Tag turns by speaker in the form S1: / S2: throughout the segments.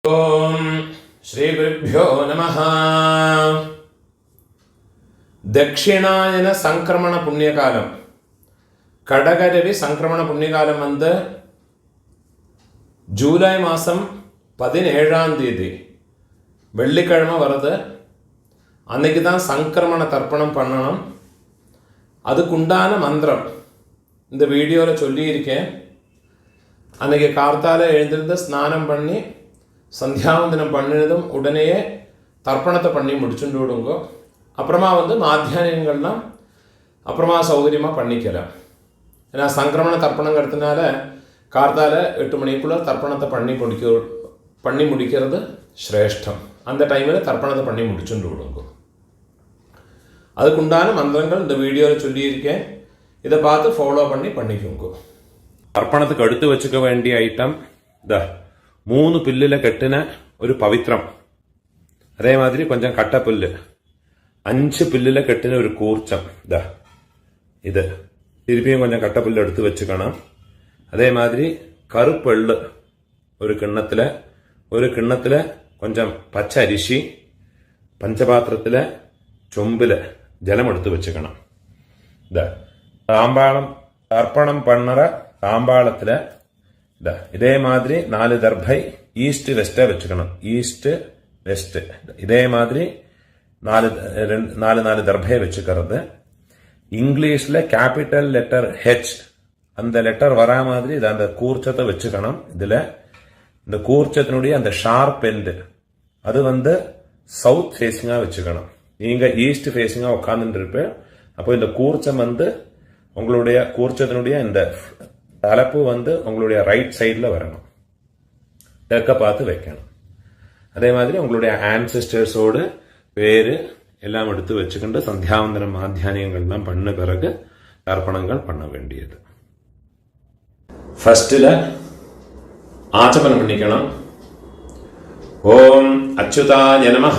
S1: ഓം ശ്രീ ഗുരുഭ്യോ നമഃ. ദക്ഷിണായന സംക്രമണ പുണ്യകാലം, கடகரவி சங்கிரமண புண்ணியகாலம் வந்து ஜூலை மாதம் 17ஆம் தேதி வெள்ளிக்கிழமை வருது. அன்னைக்கு தான் சங்கிரமண தர்ப்பணம் பண்ணணும். அதுக்குண்டான மந்திரம் இந்த வீடியோவில் சொல்லியிருக்கேன். அன்றைக்கி கார்த்தால எழுந்திருந்து ஸ்நானம் பண்ணி சந்தியாவந்தனம் பண்ணினதும் உடனேயே தர்ப்பணத்தை பண்ணி முடிச்சுட்டு விடுங்க. அப்புறமா வந்து மாத்தியானியங்கள்லாம் அப்புறமா சௌகரியமாக பண்ணிக்கலாம். ஏன்னா சங்கிரமண தர்ப்பணங்கிறதுனால கார்த்தால 8 மணிக்குள்ளே தர்ப்பணத்தை பண்ணி முடிக்கிறது சிரேஷ்டம். அந்த டைமில் தர்ப்பணத்தை பண்ணி முடிச்சுட்டு விடுங்க. அதுக்குண்டான மந்திரங்கள் இந்த வீடியோவில் சொல்லியிருக்கேன். இதை பார்த்து ஃபாலோ பண்ணிக்கோங்க. தர்ப்பணத்துக்கு எடுத்து வச்சுக்க வேண்டிய ஐட்டம் 3 பில்லில் கட்டின ஒரு பவித்ரம், அதே மாதிரி கொஞ்சம் கட்டப்புல்லு, 5 பில்லில் கட்டின ஒரு கூர்ச்சம், இது திருப்பியும் கொஞ்சம் கட்டப்புல்லு எடுத்து வச்சுக்கணும். அதே மாதிரி கருப்பெள்ளு ஒரு கிண்ணத்தில் கொஞ்சம் பச்சை அரிசி, பஞ்சபாத்திரத்தில் சொம்பில் ஜலம் எடுத்து வச்சுக்கணும். தாம்பாளம் தர்ப்பணம் பண்ணுற தாம்பாளத்தில் இதே மாதிரி 4 தர்பை ஈஸ்ட் வெஸ்ட்டை வச்சுக்கணும். ஈஸ்ட் வெஸ்ட் இதே மாதிரி 4 தர்பையை வச்சுக்கிறது. இங்கிலீஷில் கேபிட்டல் லெட்டர் ஹெச், அந்த லெட்டர் வரா மாதிரி அந்த கூர்ச்சத்தை வச்சுக்கணும். இதில் இந்த கூர்ச்சத்தினுடைய அந்த ஷார்ப் எண்டு அது வந்து சவுத் ஃபேஸிங்காக வச்சுக்கணும். நீங்கள் ஈஸ்ட் ஃபேஸிங்காக உட்காந்துட்டு இருப்பேன். அப்போ இந்த கூர்ச்சம் வந்து உங்களுடைய கூர்ச்சத்தினுடைய இந்த தலைப்பு வந்து உங்களுடைய ரைட் சைடில் வரணும், தெற்க பார்த்து வைக்கணும். அதே மாதிரி உங்களுடைய ஆன்செஸ்டர்ஸோடு பேரு எல்லாம் எடுத்து வச்சுக்கிட்டு சந்தியாவந்தனம் மாத்தியானியங்கள்லாம் பண்ண பிறகு தர்ப்பணங்கள் பண்ண வேண்டியது. ஃபர்ஸ்டில் ஆச்சமனம் பண்ணிக்கணும். ஓம் அச்சுதாய நமஹ,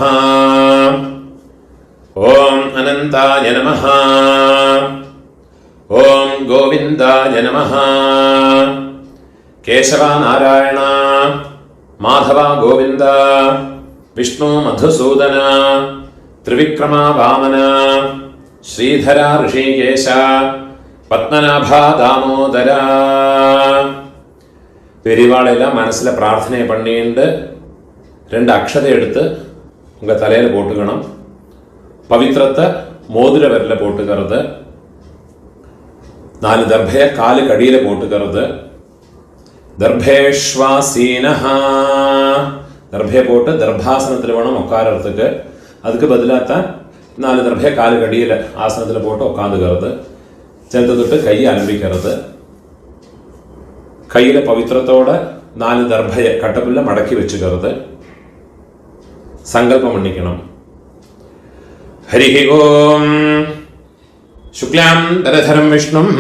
S1: ஓம் அனந்தாய நமஹ, ஓம் கோவிந்தாய நமஹ, கேசவா நாராயண மாதவா கோவிந்த, விஷ்ணு மதுசூதன, திரிவிக்ரமா வாமன, ஸ்ரீதரா ரிஷிகேஷ, பத்மநாபா தாமோதர. பெரியவாளெல்லாம் மனசில் பிரார்த்தனை பண்ணிட்டு 2 அக்ஷதை எடுத்து உங்கள் தலையில் போட்டுக்கணும். பவித்திரத்தை மோதிர விரலில் போட்டுக்கிறது. 4 தர்பையை காலுக்கு அடியில் போட்டுக்கிறது. தர்பேஷ்வாசீனஹா, தர்பையை போட்டு தர்பாசனத்தில் வேணும் உட்காரத்துக்கு. அதுக்கு பதிலாக தான் 4 தர்பையை காலுக்கு அடியில் ஆசனத்தில் போட்டு உட்காந்துக்கிறது. சேர்த்து தொட்டு கையை அலம்பிக்கிறது. கையில் பவித்திரத்தோட 4 தர்பையை கட்டப்புல்ல மடக்கி வச்சுக்கிறது. சங்கல்பம் பண்ணிக்கணும். ஹரிஹி ஓம் சுக்லாம் தரதரம் விஷ்ணும்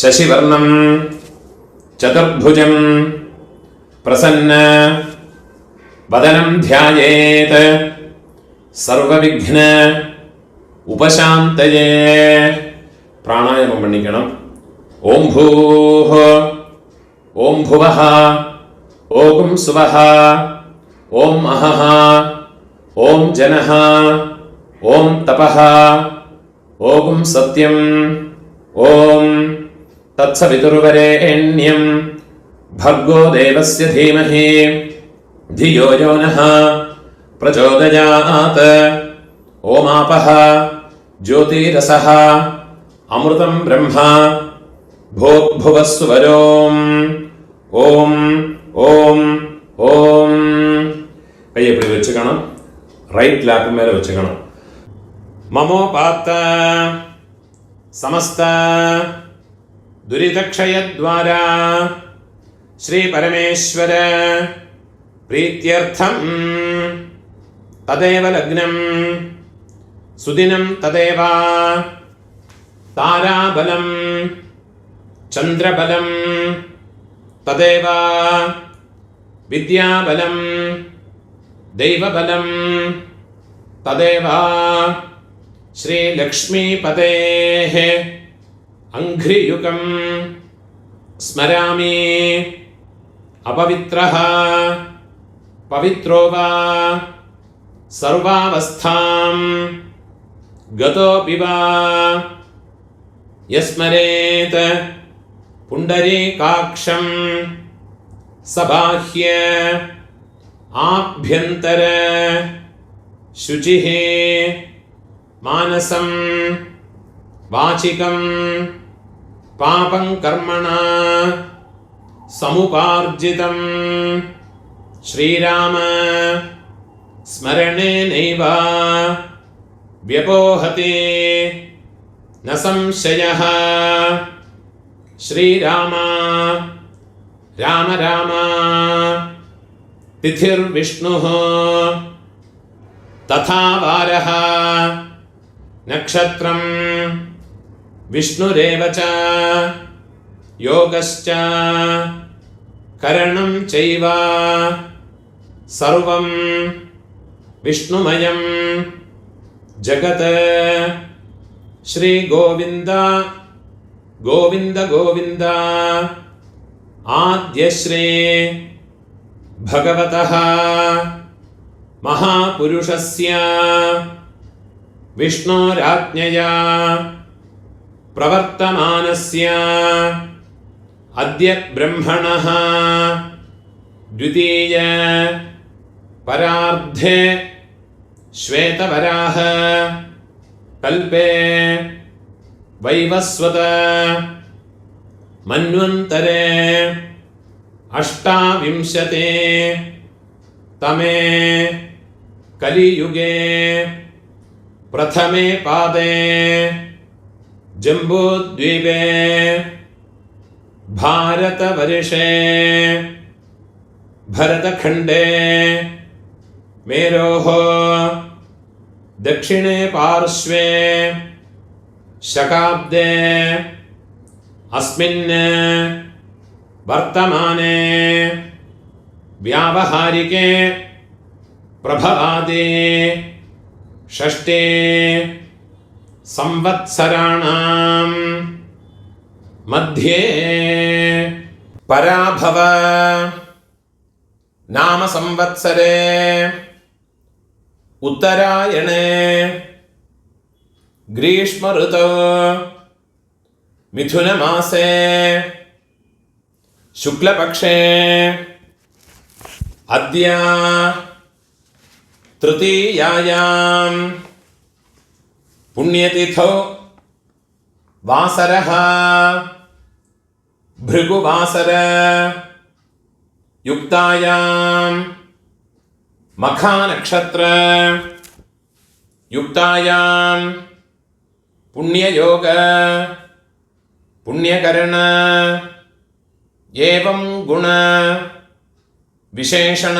S1: சசிவர்ணம் சதுர்புஜம் பிரசன்ன வதனம் தியாயேத் சர்வவிக்ன உபசாந்தயே. பிராணாயாமம் பண்ணிக்கணும். ஓம் பூஹ, ஓம் புவஹ, ஓம் சுவஹ, ஓம் அஹஹ, ஓம் ஜனஹ, ஓம் தபஹ, ஓம் சத்யம், ஓம் தத்சவிதுர்வரேண்யம் भर्गो देवस्य धीमहि धियो यो नः प्रचोदयात्. ओमापः ज्योतिरसः अमृतं ब्रह्मा भूर्भुवस्सुवरोम्. ओम ओम ओम. கையை இப்படி வச்சுக்கணும். ரைட் லேப் மேலே வச்சுக்கணும். மமோபாத்த சமஸ்த दुरितक्षयद्वारा श्री परमेश्वर प्रीत्यर्थं तदेव लग्नं सुदिनं तदेव ताराबलं चन्द्रबलं तदेव विद्याबलं दैवबलं तदेव श्रीलक्ष्मीपतेः अंघ्रियुगं स्मरामि अपवित्रः पवित्रो वा सर्वावस्थां गतोऽपि वा यस्मरेत् पुण्डरीकाक्षं सबाह्य आभ्यन्तर शुचिः मानसं वाचिकं पापं कर्मणा समुपार्जितं श्रीराम स्मरणेनैव व्यपोहते न संशयः। श्रीराम राम राम तिथिर्विष्णुः तथा वारः नक्षत्रं विष्णुरेव च योगश्च करणं चैव सर्वं विष्णुमयं जगत्। श्री गोविंद गोविंद गोविंद आद्यश्री भगवतः महापुरुषस्य विष्णोराज्ञया प्रवर्तमानस्य अद्य ब्रह्मणः द्वितीय परार्धे श्वेतवराह कल्पे वैवस्वत मन्वन्तरे अष्टाविंशते तमे कलियुगे प्रथमे पादे जम्बूद्वीपे भारतवर्षे भरतखण्डे मेरोः दक्षिणे पार्श्वे शकाब्दे अस्मिन् वर्तमाने व्यावहारिके प्रभवादि षष्ठे संवत्सराणां मध्ये पराभव नाम संवत्सरे उत्तरायणे ग्रीष्म ऋतौ मिथुन मासे शुक्लपक्षे अद्य तृतीयायां पुण्यतिथौ वासरः भृगुवासर युक्तायां मखानक्षत्र युक्तायां पुण्ययोग पुण्यकरण एवं गुण विशेषण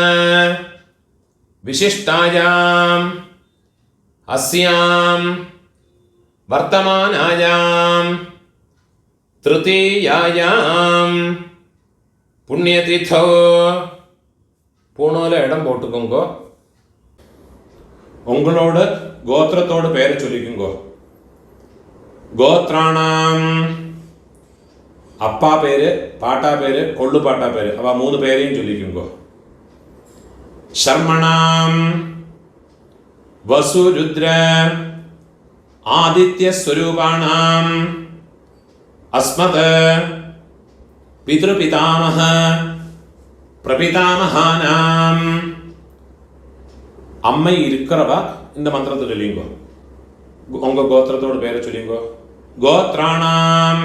S1: विशिष्टायाम् अस्यां वर्तमानायां तृतीयायां पुण्यतिथौ பூணூல இடம் போட்டுக்கோங்க. உங்களோட கோத்திரத்தோட பேரை சொல்லிக்கோங்க. கோத்ராணாம் அப்பா பேரு பாட்டா பேரு கொள்ளு பாட்டா பேரு அவ மூணு பேரையும் சொல்லிக்கோங்க. शर्मणाम वसु रुद्र आदित्य स्वरूपाणाम अस्मत् पितृपितामह प्रपितामहानाम अम्मै इरुक्करवा இந்த மந்திரத்தை சொல்லிங்க. உங்க கோத்திரத்தோட பேரை சொல்லிங்க. கோத்ராணாம்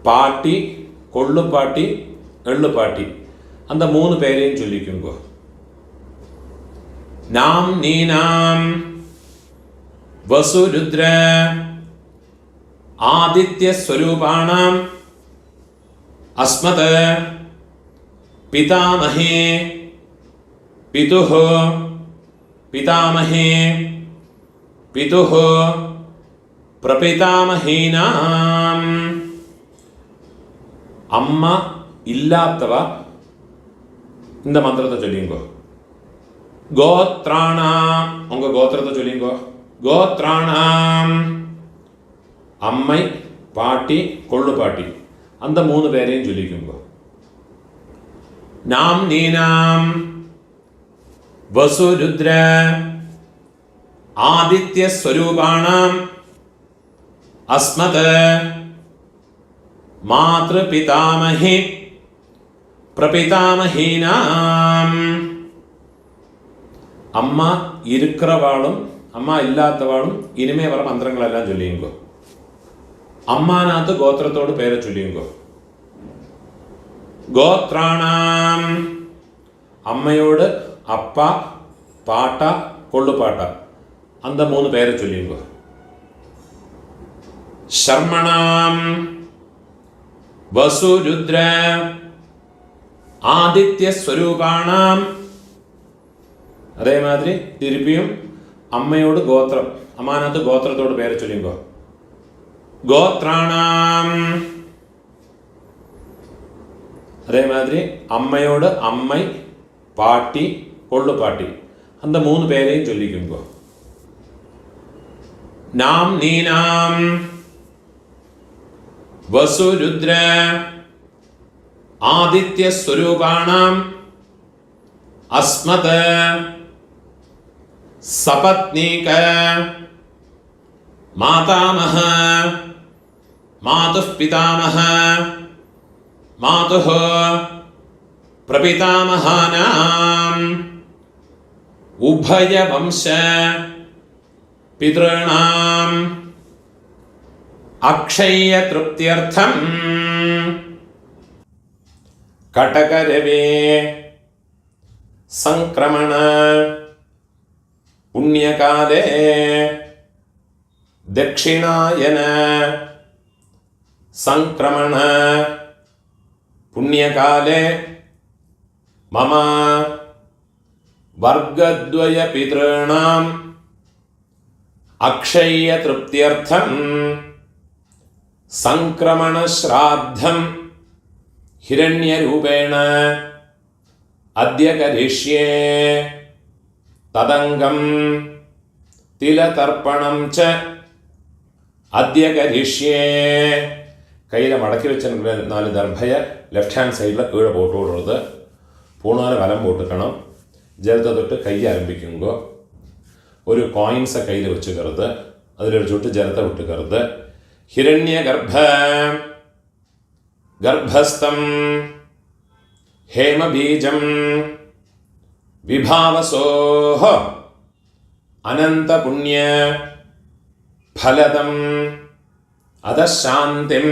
S1: பாட்டி கொள்ளு பாட்டி எள்ளு பாட்டி அந்த மூணு பேரையும் சொல்லிக்குங்க. நாம் நீனாம் வசு ருத்ர ஆதித்ய ஸ்வரூபாணாம் அஸ்மத் பிதாமஹே பிதுஹ பிதாமஹே பிதுஹ பிரபிதாமஹீனாம் அம்மா இல்லாதவ இந்த மந்திரத்தை சொல்லிங்க. கோத்ராணாம் உங்க கோத்திரத்தை சொல்லிங்க. கோத்ராணாம் அம்மை பாட்டி கொள்ளு பாட்டி அந்த மூணு பேரையும் சொல்லிக்குங்க. നാംനീനാം വസുരുദ്ര ആദിത്യസ്വരൂപാണാം അസ്മത് മാതൃപിതാമഹി പ്രപിതാമഹീനാം. അമ്മ இருக்கிறவாളും അമ്മ ഇല്ലാത്തവാളും ഇനിമേ വர മന്ത്രങ്ങളെല്ലാം ചൊല്ലിയുങ്കോ. അമ്മാനകത്ത് ഗോത്രത്തോട് പേരെ ചൊല്ലിയുങ്കോ. ഗോത്രാണാം അമ്മയോട് അപ്പ പാട്ട കൊള്ളുപാട്ട அந்த 3 പേരെ ചൊല്ലിയുങ്കോ. ശർമ്മണാം വസുരുദ്ര ആദിത്യസ്വരൂപാണാം. അതേമാതിരി തിരുപ്പിയും അമ്മയോട് ഗോത്രം, അമ്മാനകത്ത് ഗോത്രത്തോട് പേരെ ചൊല്ലിയുങ്കോ. ഗോത്രാണാം. അതേമാതിരി അമ്മയോട് അമ്മൈ പാട്ടി കൊള്ളുപാട്ടി அந்த 3 പേരെയും ചൊല്ലിക്കുമ്പോ. നാം നീനാം വസുരുദ്ര ആദിത്യസ്വരൂപാണാം അസ്മത് സപത്നീക മാതാമഹ മാതുഃ പിതാമഹ മാതുഃ പ്രപിതാമഹാനാം ഉഭയവംശ പിതॄണാം അക്ഷയതൃപ്ത്യർത്ഥം കടകരവേ സംക്രമണ പുണ്യകാലേ ദക്ഷിണായന സംക്രമണ പുണ്യകാലേ മമ വർഗദ്വയ പിതॄണാം അക്ഷയതൃപ്ത്യർത്ഥം സംക്രമണ ശ്രാദ്ധം ഹിരണ്യരൂപേണ അദ്യ കരിഷ്യേ തദംഗം തിലതർപ്പണം ച അദ്യ കരിഷ്യേ. കയ്യിലെ മടക്കി വെച്ച 4 ദർഭയെ ലെഫ്റ്റ് ഹാൻഡ് സൈഡിൽ കീഴെ പോട്ട് കൊടുത്ത് പൂണാല് വലം പോട്ടിക്കണം. ജലത്തെ തൊട്ട് കൈ ആരംഭിക്കുമ്പോൾ ഒരു കോയിൻസ് കയ്യിൽ വെച്ച് കറുത്ത് അതിലൊരു ചുട്ട് ജലത്തെ വിട്ട് കറുത്ത് ഹിരണ്യഗർഭ ഗർഭസ്ഥം ഹേമബീജം വിഭാവസോഹ അനന്തപുണ്യ ഫലദം അധശാന്തിം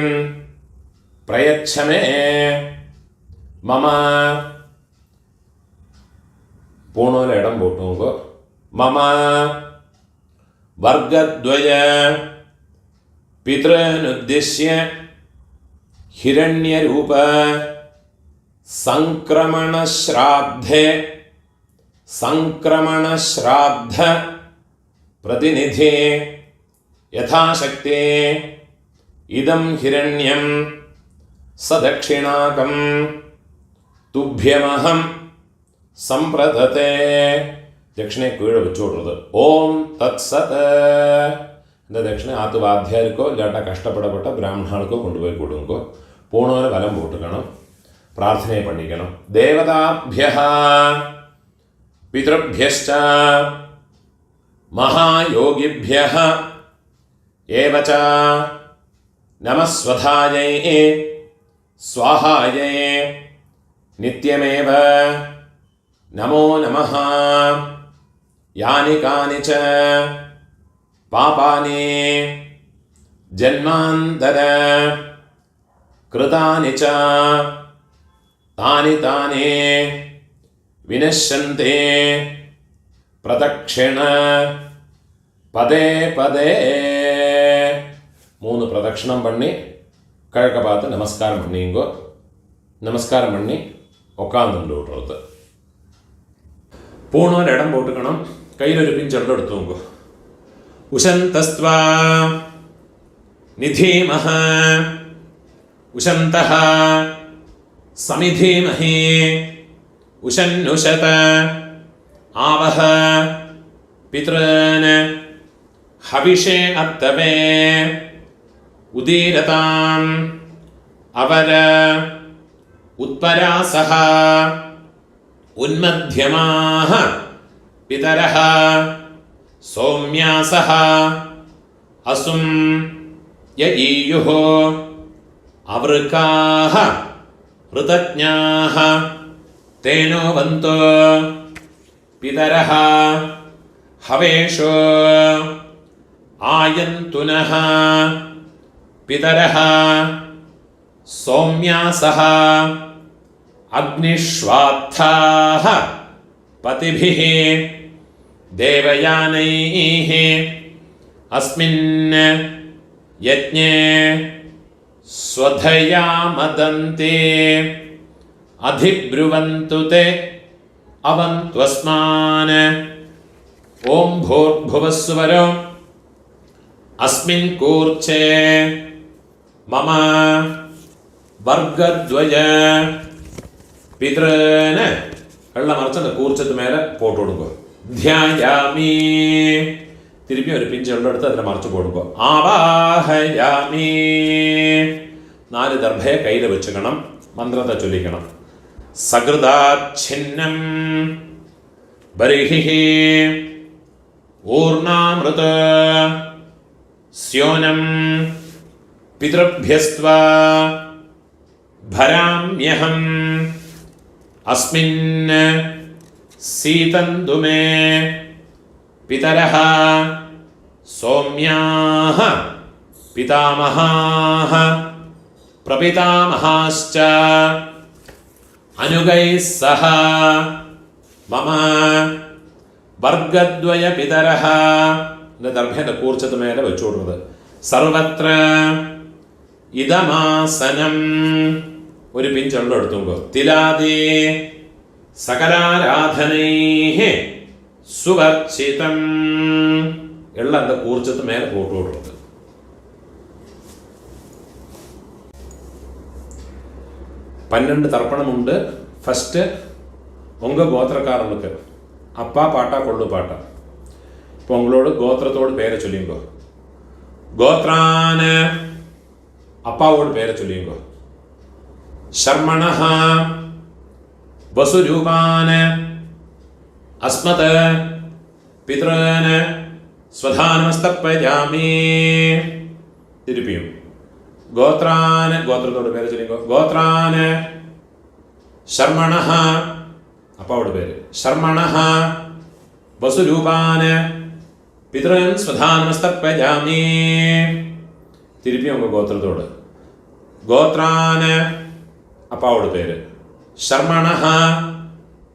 S1: പ്രയച്ഛമേ മമ. പൂണോല ഇടം പോട്ടുമ്പോൾ മമ വർഗദ്വയ പിതൃനുദ്ദിശ്യ ഹിരണ്യരൂപ സംക്രമണശ്രാദ്ധേ സംക്രമണശ്രാദ്ധ പ്രതിനിധി യഥാശക്തി ഇദം ഹിരണ്യം സദക്ഷിണാകം തുഭ്യമഹം സംപ്രദത്തെ. ദക്ഷിണയെ കീഴെ വെച്ചുകൊടുത്തത് ഓം തത്സത്. എൻ്റെ ദക്ഷിണ ആത്ത് വാദ്യാർക്കോ ഇല്ലാട്ട കഷ്ടപ്പെടപ്പെട്ട ബ്രാഹ്മണർക്കോ കൊണ്ടുപോയി കൊടുക്കുമ്പോൾ പൂണോനെ വലം പോട്ടുക്കണം, പ്രാർത്ഥനയെ പണിക്കണം. ദേവതാഭ്യഃ പിതൃഭ്യശ്ച മഹായോഗിഭ്യഃ ഏവച നമസ്വധായൈ സ്വാഹായൈ നിത്യമേവ നമോ നമഃ. യാനി കാനി ച പാപാനി ജന്മാന്തര കൃതാനി ച താനി താനി വിനശ്യന്തി പ്രദക്ഷിണ പദേ പദേ. 3 പ്രദക്ഷിണം പണി കിഴക്ക ഭാഗത്ത് നമസ്കാരം പണിയുങ്കോ. നമസ്കാരം പണി ഒക്കാന്നുണ്ട് വിട്ടുള്ളത്. പൂണോന് ഇടം പോട്ടുക്കണം. കയ്യിലൊരു പിഞ്ചെള്ളം എടുത്തു നോക്കൂ. ഉശന്തസ്ത്വാ നിധീമഹ ഉശന്തഃ സമിധീമഹി ഉശന്നുശത ആവഹ പിതॄൻ ഹവിഷേ അത്തവേ ഉദീരതാം അവര उत्परासः उन्मध्यमाः पितरः सौम्यासः असुं यईयुः अवृकाः ऋतज्ञाः तेनो वन्तो पितरः हवेषो आयन्तु नः पितरः सौम्यासः अग्निष्वात्थाः पतिभिः देवयानैः अस्मिन् यज्ञे स्वधया मदन्ते अधिब्रुवन्तु ते अवन्त्वस्मान् ॐ भूर्भुवस्सुवरो अस्मिन् कूर्चे मम वर्गद्वय पितॄन् വെള്ളം മറിച്ച് அந்த കൂർച്ചത്ത് മേലെ പോട്ട് കൊടുക്കുക. ധ്യായാമി തിരുപ്പി ഒരു പിഞ്ച് വെള്ളം എടുത്ത് അതിനെ മറിച്ച് കൊടുക്കുക. ആവാഹയാമി 4 ദർഭയെ കയ്യിൽ വെച്ചുക്കണം. മന്ത്രത്തെ ചൊല്ലിക്കണം. സകൃതാച്ഛിന്നം ബർഹിഹി ഊർണാമൃത സ്യോനം പിതൃഭ്യസ്ത്വാ ഭരാമ്യഹം अस्मिन् सीतन्तु मे पितरः सौम्याः पितामहाः प्रपितामहाश्च अनुगैः सह मम वर्गद्वय पितरः दर्भेन कूर्चत मेले വെച്ചു കൊടുക്കുന്നത്. സർവത്ര ഇദമാസനം ഒരു പിഞ്ച് വെള്ളം എടുത്തുകൊണ്ടോ. തിലാദേ സകലാരാധനൈഃ സുവർച്ചിതം എള്ള அந்த കൂർച്ചത്ത് മേലെ പോട്ട് കൊടുക്കുന്നത്. பன்னெண்டு தர்ப்பணம் உண்டு. ஃபர்ஸ்ட் உங்க கோத்திரக்காரனுக்கு அப்பா பாட்டா கொள்ளு பாட்டா. இப்போ உங்களோட கோத்திரத்தோட பேரை சொல்லிங்கோ. கோத்ரான அப்பாவோட பேரை சொல்லிங்கோ. शर्मणः वसुरूपान् अस्मत् पितॄन् स्वधानमस्तर्पयामि. തിരുപ്പിയും ഗോത്രാൻ ഗോത്രത്തോട് പേര് ചൊല്ലിക്കോ. ഗോത്രാൻ ശർമ്മണഃ അപ്പാவோட പേര്. ശർമ്മണഃ വസുരൂപാൻ പിതॄൻ സ്വധാനമസ്തർപ്പയാമി. തിരുപ്പിയും ഉங்க ഗോത്രത്തോട്. ഗോത്രാൻ അപ്പാவோட പേര്. ശർമ്മണഃ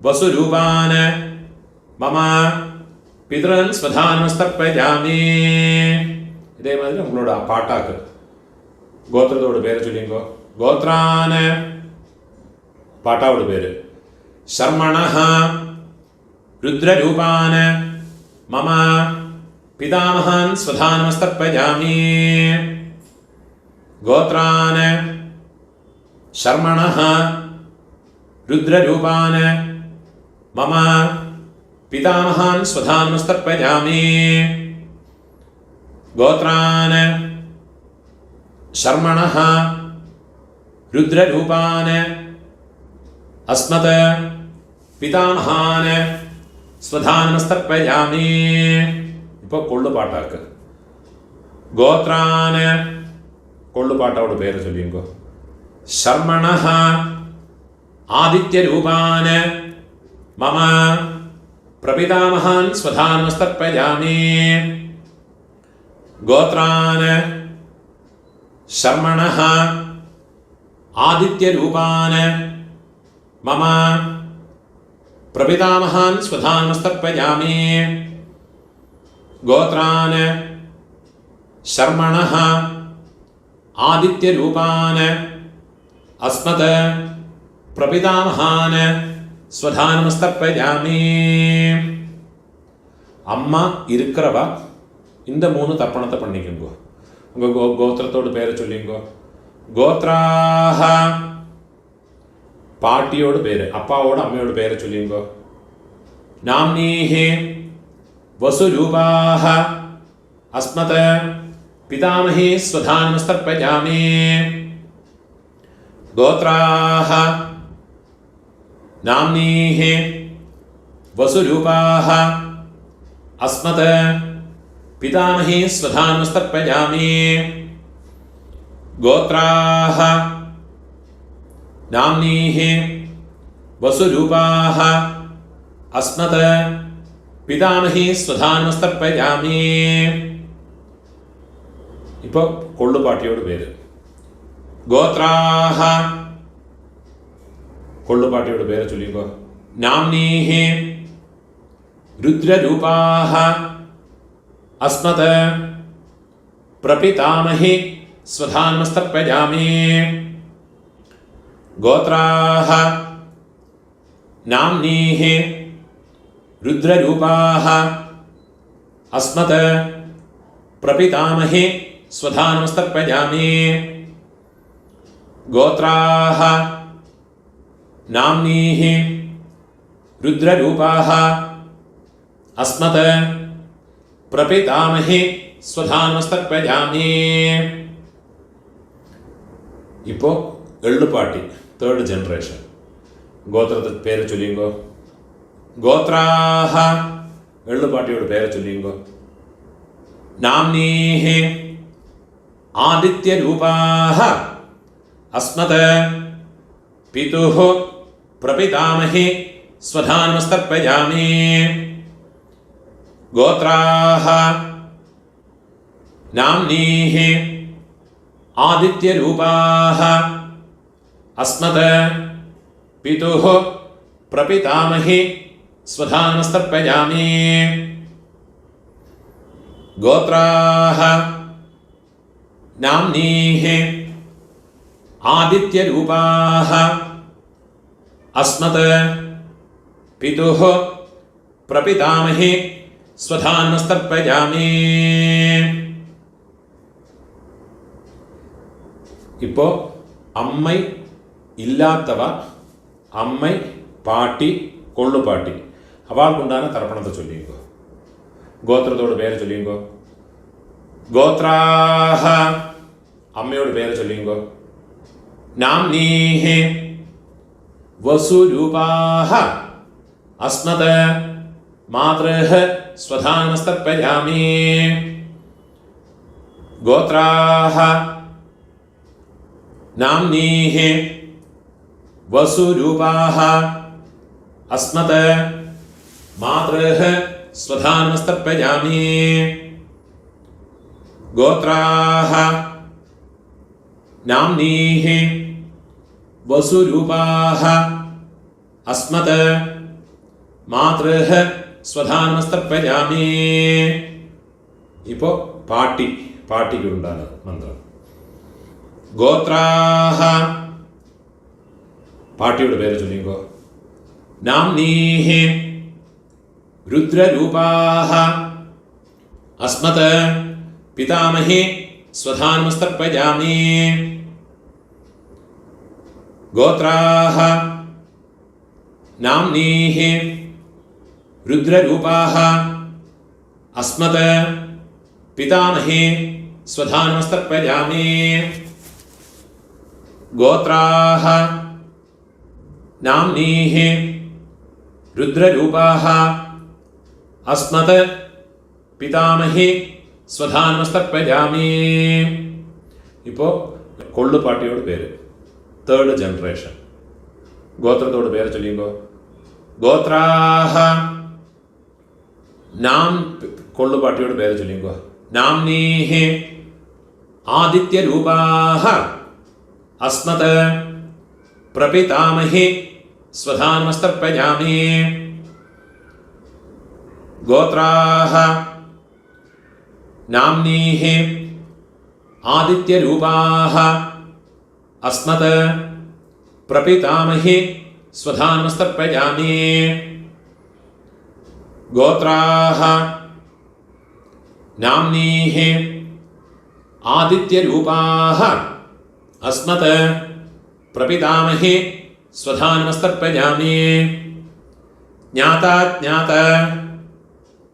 S1: വസുരൂപാൻ മമ പിതൃൻ സ്വധാനമസ്തർപ്പയാമി. ഇതേമാതിരി ഉங்களோட പാട്ടാക്ക് ഗോത്രത്തോട് പേര് ചൊല്ലിങ്കോ. ഗോത്രാൻ പാട്ടാவோட പേര്. ശർമ്മണഃ രുദ്രരൂപാൻ മമ പിതാമഹാൻ സ്വധാനമസ്തർപ്പയാമി. ഗോത്രാൻ ശർമ്മണഃ രുദ്രരൂപാൻ മമ പിതാമഹാൻ സ്വധാനമസ്തർപ്പയാമി. ഗോത്രാൻ ശർമ്മണഃ രുദ്രരൂപാൻ അസ്മത് പിതാമഹാൻ സ്വധാനമസ്തർപ്പയാമി. ഇപ്പോൾ കൊള്ളുപാട്ടാക്ക്. ഗോത്രാൻ കൊള്ളുപാട്ടോട് പേര് ചൊല്ലിങ്കോ. ശർമ്മണഃ ആദിത്യരൂപാൻ മമ പ്രപിതാമഹാൻ സ്വധാനമസ്തർപ്പയാമി. ഗോത്രാൻ ശർമ്മണഃ ആദിത്യരൂപാൻ മമ പ്രപിതാമഹാൻ സ്വധാനമസ്തർപ്പയാമി. ഗോത്രാൻ ശർമ്മണഃ ആദിത്യരൂപാൻ അസ്മത് പ്രപിതാമഹാൻ സ്വധാനമസ്തർപ്പയാമി. അമ്മ இருக்கிறவ இந்த 3 தர்ப்பணத்தை பண்ணிக்கோங்க. உங்க கோத்திரத்தோட பேரை சொல்லிங்கோ. கோத்ராஹ பாட்டியோட பேரு. அப்பாவோட அம்மையோட பேரை சொல்லிங்கோ. நாம்னீஹி வசுரூபாஹ அஸ்மத் பிதாமஹி ஸ்வதானமஸ்தர்ப்பயாமி. கோத்ராஹ नाम्नीः वसुरूपाः अस्मत् पितामही स्वधानमस्तर्पयामि गोत्राः नाम्नीः वसुरूपाः अस्मत् पितामही स्वधानमस्तर्पयामि ഇപ്പോ കൊള്ളുപാട്ടിയോട് പേര് ഗോത്രാഹ കൊള്ളുപാട്ടിയോട് പേര് ചൊല്ലിക്കോ നാംനീഹ രുദ്രരൂപാഹ അസ്മത് പ്രപിതാമഹി സ്വധാനമസ്തർപ്പയാമി ഗോത്രാഹ നാംനീഹ രുദ്രരൂപാഹ അസ്മത് പ്രപിതാമഹി സ്വധാനമസ്തർപ്പയാമി ഗോത്രാഹ നാംനീഹ രുദ്രരൂപാഹ അസ്മത് പ്രപിതാമഹി സ്വധാനമസ്തർപ്പയാമി. ഇപ്പോ എള്ളുപാട്ടി തേർഡ് ജനറേഷൻ ഗോത്രത്തെ പേര് ചൊല്ലിയുങ്കോ ഗോത്രാഹ എള്ളുപാട്ടിയോട് പേര് ചൊല്ലിയുങ്കോ നാംനീഹ ആദിത്യരൂപാഹ അസ്മത് പിതുഃ പ്രപിതാമഹി സ്വധാനമസ്തർപ്പയാമി ഗോത്രാഹ നാംനീഹ ആദിത്യരൂപാഹ അസ്മത് പിതുഃ പ്രപിതാമഹി സ്വധാനമസ്തർപ്പയാമി ഗോത്രാഹ നാംനീഹ ആദിത്യരൂപാഹ അസ്മത് പിതുഃ പ്രപിതാമഹി സ്വധാനമസ്തർപ്പയാമി. ഇപ്പോ അമ്മൈ ഇല്ലാത്തവ അമ്മൈ പാട്ടി കൊള്ളുപാട്ടി അവൾക്കുണ്ടാകുന്ന തർപ്പണത്തെ ചൊല്ലിയുങ്കോ ഗോത്രത്തോട് പേര് ചൊല്ലിയുങ്കോ ഗോത്രാഹ അമ്മയോട് പേര് ചൊല്ലിയുങ്കോ നാംനീഹ വസുരൂപാഹ അസ്മത് മാതൃഃ സ്വധാനമസ്തർപ്പയാമി ഗോത്രാഹ നാംനീഹ വസുരൂപാഹ അസ്മത് മാതൃഃ സ്വധാനമസ്തർപ്പയാമി ഗോത്രാഹ നാംനീഹ വസുരൂപാഹ അസ്മത് മാതൃഃ സ്വധാനമസ്തർപ്പയാമി. ഇപ്പോ പാട്ടിക്കുണ്ടാണ് മന്ത്രം ഗോത്രാഹ പാട്ടിയുടെ പേര് ചൊല്ലിക്കോ നാംനീഹ രുദ്രരൂപാഹ അസ്മത് പിതാമഹി സ്വധാനമസ്തർപ്പയാമി ഗോത്രാഹ നാംനീഹ രുദ്രരൂപാഹ അസ്മത് പിതാമഹി സ്വധാനമസ്തർപ്പയാമി ഗോത്രാഹ നാംനീഹ രുദ്രരൂപാഹ അസ്മത് പിതാമഹി സ്വധാനമസ്തർപ്പയാമി. ഇപ്പോ കൊള്ളുപാട്ടിയോട് പേര് തേർഡ് ജനറേഷൻ ഗോത്രത്തോട് പേര് ചൊല്ലിയുമ്പോ ഗോത്രാഹ നാം കൊള്ളുപാട്ടിയോട് പേര് ചൊല്ലിയുമ്പോ നാംനീഹ ആദിത്യരൂപാഹ അസ്മത് പ്രപിതാമഹി സ്വധാനമസ്തർപ്പയാമി ഗോത്രാഹ നാംനീഹ ആദിത്യരൂപാഹ അസ്മത് പ്രപിതാമഹി സ്വധാനമസ്തർപ്പയാമി ഗോത്രാഹ നാംനീഹ ആദിത്യരൂപാഹ അസ്മത് പ്രപിതാമഹി സ്വധാനമസ്തർപ്പയാമി ജ്ഞാതാജ്ഞാത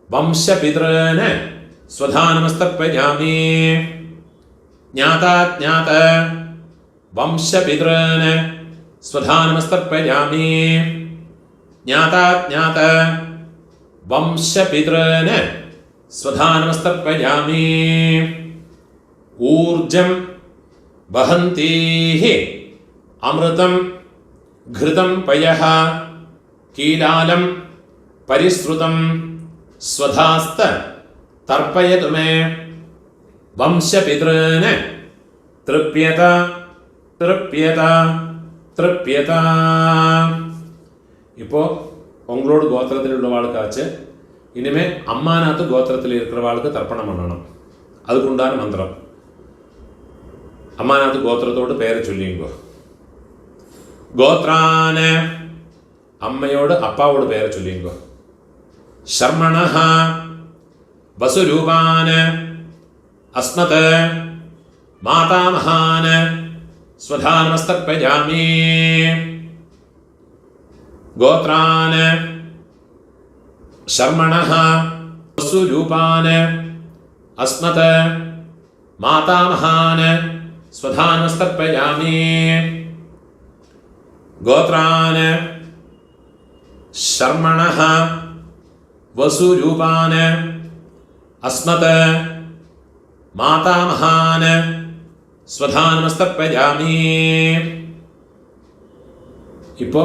S1: വംശപിതॄൻ സ്വധാനമസ്തർപ്പയാമി ജ്ഞാതാജ്ഞാത വംശപിതॄൻ സ്വധാനമസ്തർപ്പയാമി ज्ञाताज्ञात वंशपितॄन् स्वधानमस्तर्पयामि। ऊर्जं वहन्तीः अमृतं घृतं पयः कीलालं परिसृतं स्वधास्त तर्पयतु मे। वंशपितॄन् तृप्यत तृप्यत तृप्यत. இப்போ உங்களோட கோத்திரத்தில் உள்ளவாளுக்காச்சு இனிமே அம்மாநாத்து கோத்திரத்தில் இருக்கிறவாளுக்கு தர்ப்பணம் பண்ணணும். அதுக்குண்டான மந்திரம். அம்மாநாத்து கோத்திரத்தோடு பெயரை சொல்லிங்கோ. கோத்ரான அம்மையோடு அப்பாவோட பெயரை சொல்லிங்கோ. சர்மணஹ வசுரூபான அஸ்மத மாதாமகான ஸ்வதானமஸ்தர்ப்பயாமி. गोत्रान शर्मणः वसुरूपान अस्मत् मातामहान स्वधानमस्तर्पयामि. गोत्रान शर्मणः वसुरूपान अस्मत् मातामहान स्वधानमस्तर्पयामि. இப்போ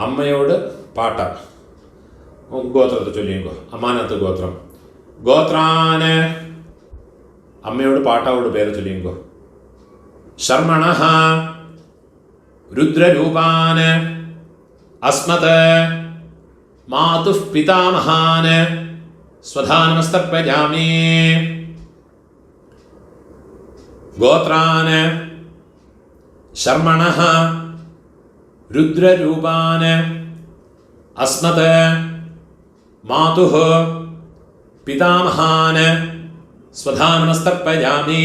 S1: അമ്മയോട് പാട്ട ഗോത്രത്തെ ചൊല്ലിയോ. അമ്മാനത്ത് ഗോത്രം. ഗോത്രാന് അമ്മയോട് പാട്ടാവോട് പേര് ചൊല്ലിയോ. ശർമണഃ രുദ്രരൂപാന് അസ്മത് മാതുഃ പിതാമഹാന് സ്വധാനമസ്തർപ്പയാമി. ഗോത്രാന് ശർമണഃ രുദ്രരൂപാൻ അസ്മത് മാതുഃ പിതാമഹാൻ സ്വധാനമസ്തർപ്പയാമി.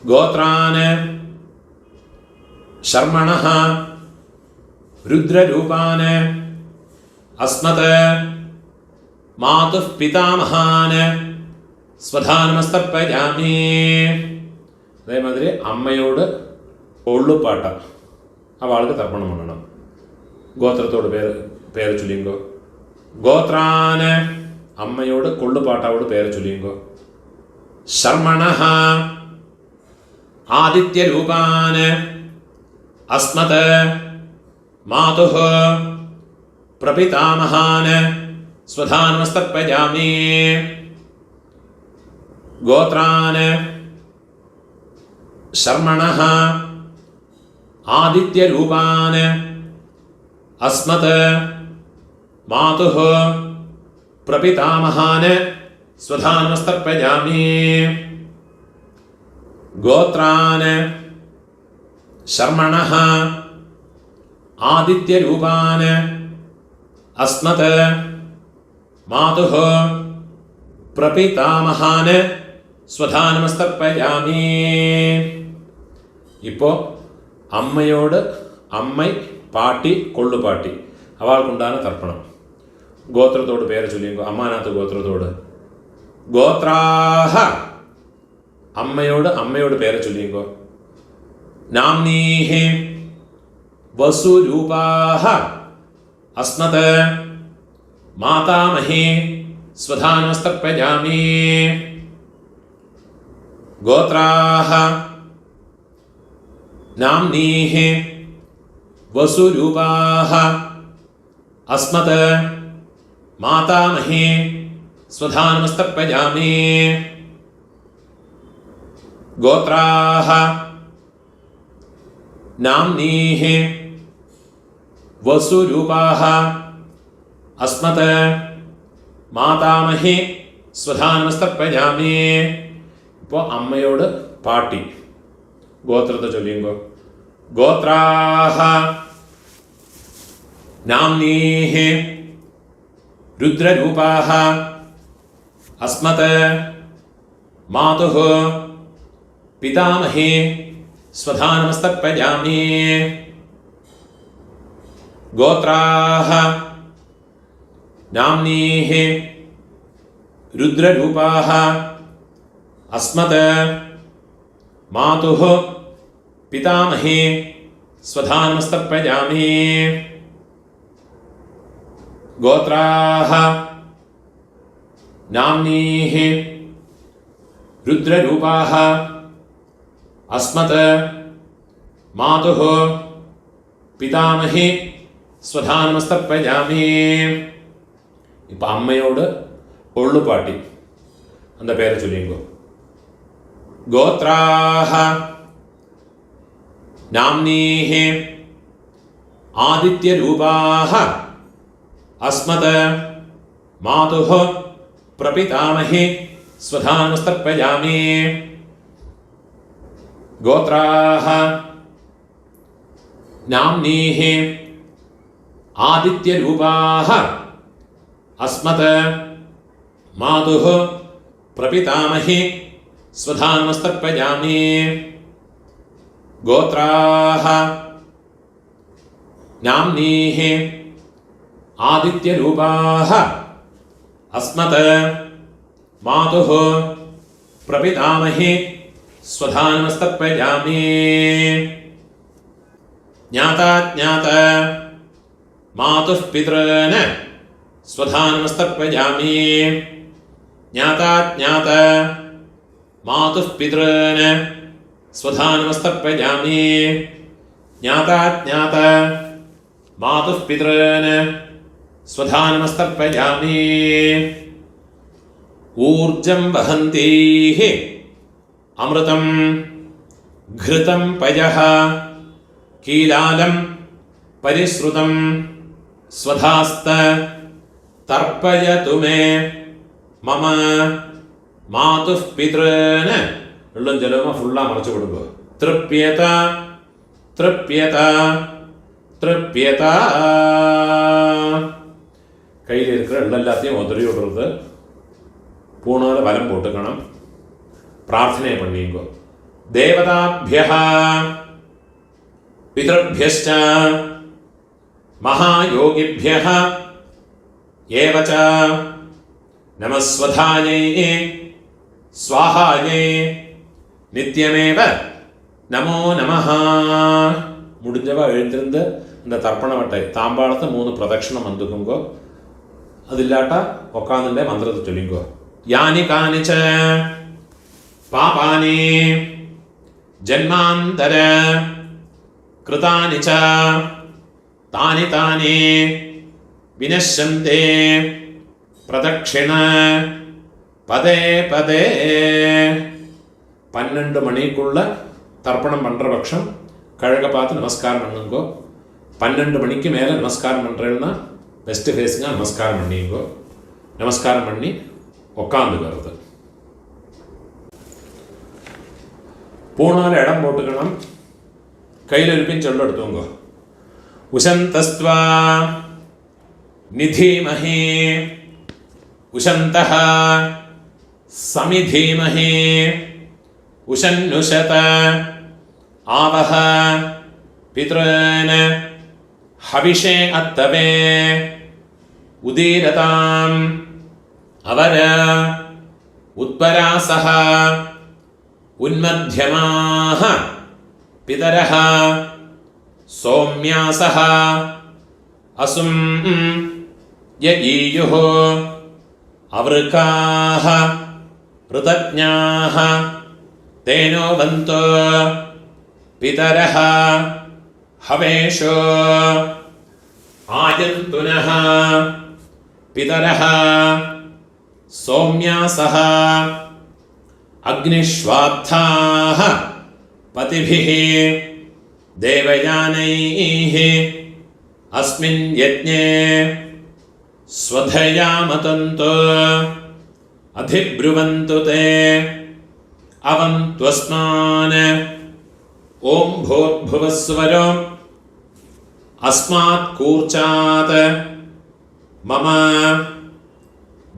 S1: ഗോത്രാൻ ശർമണഃ രുദ്രരൂപാൻ അസ്മത് മാതുഃ പിതാമഹാൻ സ്വധാനമസ്തർപ്പയാമി. അതേമാതിരി അമ്മയോട് കൊള്ളുപാട്ട അവൾക്ക് തർപ്പണം பண்ணணும். ഗോത്രത്തോട് പേര് ചൊല്ലിങ്കോ. ഗോത്രാന് അമ്മയോട് കൊള്ളുപാട്ടാവോട് പേര് ചൊല്ലിങ്കോ. ശർമണഃ ആദിത്യരൂപാന് അസ്മത് മാതുഃ പ്രപിതാമഹാന് സ്വധാനമസ്തർപ്പയാമി. ഗോത്രാന് ശർമണഃ ആദിത്യരൂപാൻ അസ്മത് മാതുഃ പ്രപിതാമഹാൻ സ്വധാനമസ്തർപ്പയാമി. ഗോത്രാൻ ശർമണഃ ആദിത്യരൂപാൻ അസ്മത് മാതുഃ പ്രപിതാമഹാൻ സ്വധാനമസ്തർപ്പയാമി. ഇപ്പോൾ അമ്മയോട് അമ്മൈ പാട്ടി കൊള്ളുപാട്ടി അവൾക്കുണ്ടാണ് തർപ്പണം. ഗോത്രത്തോട് പേര് ചൊല്ലിയോ. അമ്മാനാത്ത് ഗോത്രത്തോട്. ഗോത്രാഹ അമ്മയോട് പേര് ചൊല്ലിയോ. നാംനീഹി വസുരൂപാഹ അസ്മത് മാതാമഹി സ്വധാനമസ്തർപ്പയാമി. ഗോത്രാഹ നാംനീഃ വസുരൂപാഃ അസ്മത് മാതാമഹി സ്വധാനമസ്തർപ്പയാമി. ഗോത്രാഃ നാംനീഃ വസുരൂപാഃ അസ്മത് മാതാമഹി സ്വധാനമസ്തർപ്പയാമി. ഇപ്പോൾ അമ്മയോട് പാട്ടി ഗോത്രത്തെ ചൊല്ലിയോ. ഗോത്രാഹ നാംനീഃ രുദ്രരൂപാഃ അസ്മത് മാതുഃ പിതാമഹി സ്വധാനമസ്തർപ്പയാമി. ഗോത്രാഹ നാംനീഃ രുദ്രരൂപാഃ അസ്മത് മാതുഃ പിതാമഹി स्वधानमस्तर्पयामि गोत्राः नाम्नीः रुद्ररूपाः अस्मत् मातुः पितामही स्वधानमस्तर्पयामि. இப்போ அம்மையோடு ஒள்ளு பாட்டி அந்த பேரை சொல்லிங்கோ. கோத்ராஹ நாம்னீஹ ஆதித்ய ரூபாஹ அஸ்மத் மாதுஹ பிரபிதாமஹி ஸ்வதானமஸ்தர்ப்பயாமி. கோத்ராஹ நாம்னீஹ ஆதித்ய ரூபாஹ अस्मत् मातुः प्रपितामही स्वधानमस्तर्पयामि. गोत्राः नाम्नीः आदित्यरूपाः अस्मत् मातुः प्रपितामही स्वधानमस्तर्पयामि. ज्ञाता ज्ञात मातुः पितॄन् स्वधानमस्तर्पयामि. ज्ञाता ज्ञात मातुः पितॄन् स्वधानमस्तर्पयामि. ज्ञाता ज्ञात मातुः पितॄन् स्वधानमस्तर्पयामि. ऊर्जं वहन्तीः अमृतं घृतं पयः कीलालं परिश्रुतं स्वधास्त तर्पयतु मे मम मातुः पितॄन्. எள்ளும் ஜலமா ஃபுல்லா மறைச்சு கொடுங்க. திருப்யத திருப்யத திருப்யத. கையில் இருக்கிற எல்லாத்தையும் உதறி விடுறது. பூனால வலம் போட்டுக்கணும். பிரார்த்தனை பண்ணிங்கோ. தேவதாभ्यः पितृभ्यश्च महायोगिभ्यः एव च नमः स्वधायै स्वाहायै नित्यमेव நமோ நமஹ. முடிஞ்சவா எழுந்திருந்து இந்த தர்ப்பண வட்டை தாம்பாளத்தை 3 பிரதட்சணம் வந்துக்குங்கோ. அது இல்லாட்டா உட்காந்துட்டே மந்திரத்தை சொல்லிங்கோ. யானி கானிச்ச பாபானி ஜன்மாந்தர கிருதானி ச தானி தானி வினஷ்யந்தே பிரதட்சிண பதே பதே. 12 மணிக்குள்ள தர்ப்பணம் பண்ற பட்சம் கழக பார்த்து நமஸ்காரம் பண்ணுங்கோ. 12 மணிக்கு மேலே நமஸ்காரம் பண்ணுறேன்னா வெஸ்ட் ஃபேஸுங்க நமஸ்காரம் பண்ணிங்கோ. நமஸ்காரம் பண்ணி உக்காந்துக்கிறது. பூனால இடம் போட்டுக்கணும். கையில் இருப்பின்னு சொல்ல எடுத்துங்க. உசந்தஸ்த்வா நிதீமஹி உசந்தஹ சமிதீமஹி உஷன்னுஷத ஆவஹ பித்ருன் ஹவிஷே அத்தவே உதீரதாம் அவர் உத்பராசஹ உன்மத்யமாஹ பிதரஹ சௌம்யாசஹ அசும் யஈயுः அவருக்காஹ ருதஜ்ஞாஹ தேனோ வந்தோ பிதரஹ ஹவேஷோ ஆயந்துனஹ பிதரஹ சௌம்யாசஹ அக்னிஷ்வாப்தாஹ பதிபிः தேவயானைः அஸ்மின் யஜ்ஞே ஸ்வதயா மதந்தோ அதிப்ருவந்து தே அவந்த்வஸ்மான் ஓம் பூர்புவஸ்வரோ அஸ்மாத் கூர்ச்சாத் மம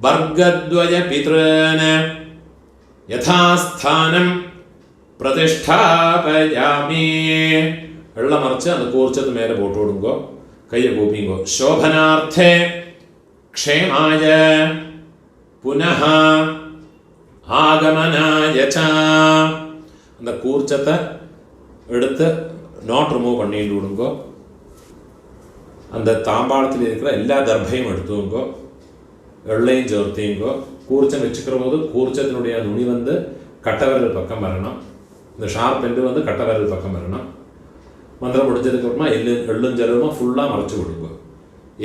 S1: வர்க்கத்வய பித்ருன் யதாஸ்தானம் பிரதிஷ்டாபயாமி. வெள்ளம் மறைச்சு அந்த கூர்ச்சத்து மேலே போட்டு விடுங்கோ. கையை கூப்பிங்கோ. சோபனார்த்தே க்ஷேமாய புனः ஆகமனாய ச. அந்த கூர்ச்சத்தை எடுத்து நாட் ரிமூவ் பண்ணிட்டு விடுங்கோ. அந்த தாம்பாளத்தில் இருக்கிற எல்லா கர்ப்பையும் எடுத்துங்கோ, எள்ளையும் சேர்த்தீங்கோ. கூர்ச்சம் வச்சுக்கிற போது கூர்ச்சத்தினுடைய நுனி வந்து கட்டவிரல் பக்கம் வரணும், இந்த ஷார்ப் எண்டு வந்து கட்டவிரல் பக்கம் வரணும். மந்திரம் முடிஞ்சதுக்கு அப்புறமா எள்ளும் ஜலமா ஃபுல்லாக மறைச்சு விடுங்க.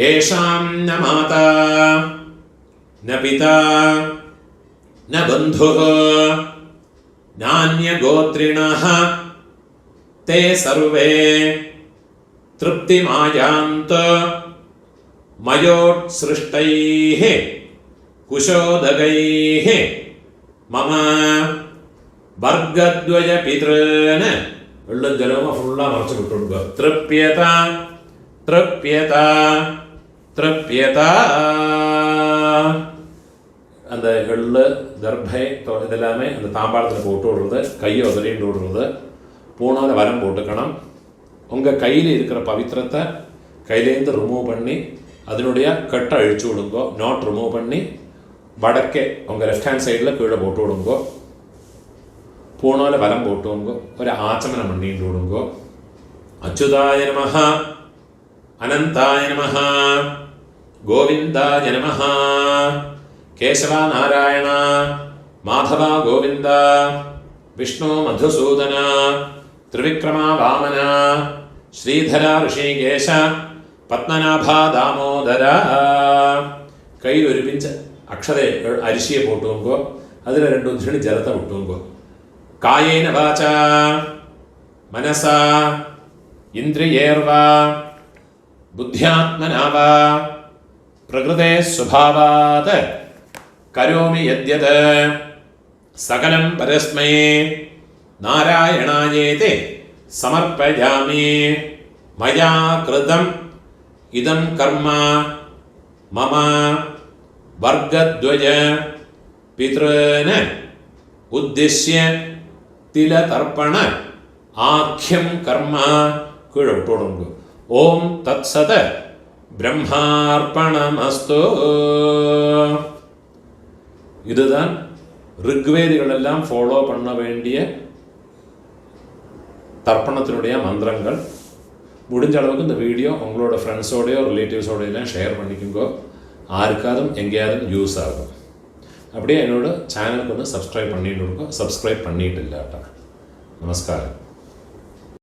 S1: ஏஷாம் ந மாதா ந பிதா ந பந்துः நான்ய கோத்ரிணः தே சர்வே திருப்திமாயாந்த் மயோத்ஸ்ருஷ்டைः குஷோதகைः மம வர்க்கத்வய பித்ருன் எள்ளும் ஜலமா ஃபுல்லாக மறைச்சு விட்டுடுங்க. திருப்யதா திருப்யதா திருப்யதா. அந்த எள்ளு கர்ப்பை இதெல்லாமே அந்த தாம்பாளத்தில் போட்டு விடுறது, கையை உதறிட்டு விடுறது, பூனால வரம் போட்டுக்கணும். உங்கள் கையில் இருக்கிற பவித்திரத்தை கையிலேருந்து ரிமூவ் பண்ணி அதனுடைய கட்டை அழிச்சு விடுங்கோ. நாட் ரிமூவ் பண்ணி வடக்கே உங்கள் லெஃப்ட் ஹேண்ட் சைடில் கீழே போட்டு விடுங்கோ. பூனால வலம் போட்டுங்கோ. ஒரு ஆச்சமனம் பண்ணிட்டு விடுங்கோ. அச்சுதாய நமஹ, அனந்தாய நமஹ, கோவிந்தாய நமஹ, கேசவா நாராயண, மாதவா கோவிந்த, விஷ்ணு மதுசூதன, திரிவிக்ரமா வாமன, ஸ்ரீதரா ഋஷிகேஷ, பத்மநாபா தாமோதர. கையில் ഒരു പിഞ്ച് അക്ഷത അരിശിയെ പോട്ടുങ്കോ. അതിൽ 2 ഉദ്ധരണി ജലത്തെ വിട്ടുങ്കോ. കായേന വാച മനസ ഇന്ദ്രിയേർവാ ബുദ്ധ്യാത്മനാ വാ പ്രകൃതേ സ്വഭാവാത് കരോമി യദ്യത് സകലം പരസ്മൈ നാരായണായേതി സമർപ്പയാമി. മയാ കൃതം ഇദം കർമ്മ മമ വർഗദ്വയ പിതॄൻ ഉദ്ദിശ്യ തിലതർപ്പണ ആഖ്യം കർമ്മ കീഴോട്ടുടങ്ങും. ഓം തത്സത് பிரம்மார்ப்பணமஸ்து. இதுதான் ரிக்வேதிகள் எல்லாம் ஃபாலோ பண்ண வேண்டிய தர்ப்பணத்தினுடைய மந்திரங்கள். முடிஞ்ச அளவுக்கு இந்த வீடியோ உங்களோட ஃப்ரெண்ட்ஸோடையோ ரிலேட்டிவ்ஸோடையெல்லாம் ஷேர் பண்ணிக்கோங்க. ஆருக்காதும் எங்கேயாவது யூஸ் ஆகும். அப்படியே என்னோட சேனலுக்கு வந்து சப்ஸ்கிரைப் பண்ணிட்டு இருக்கோம். சப்ஸ்கிரைப் பண்ணிட்டு இல்லாட்டா. நமஸ்காரம்.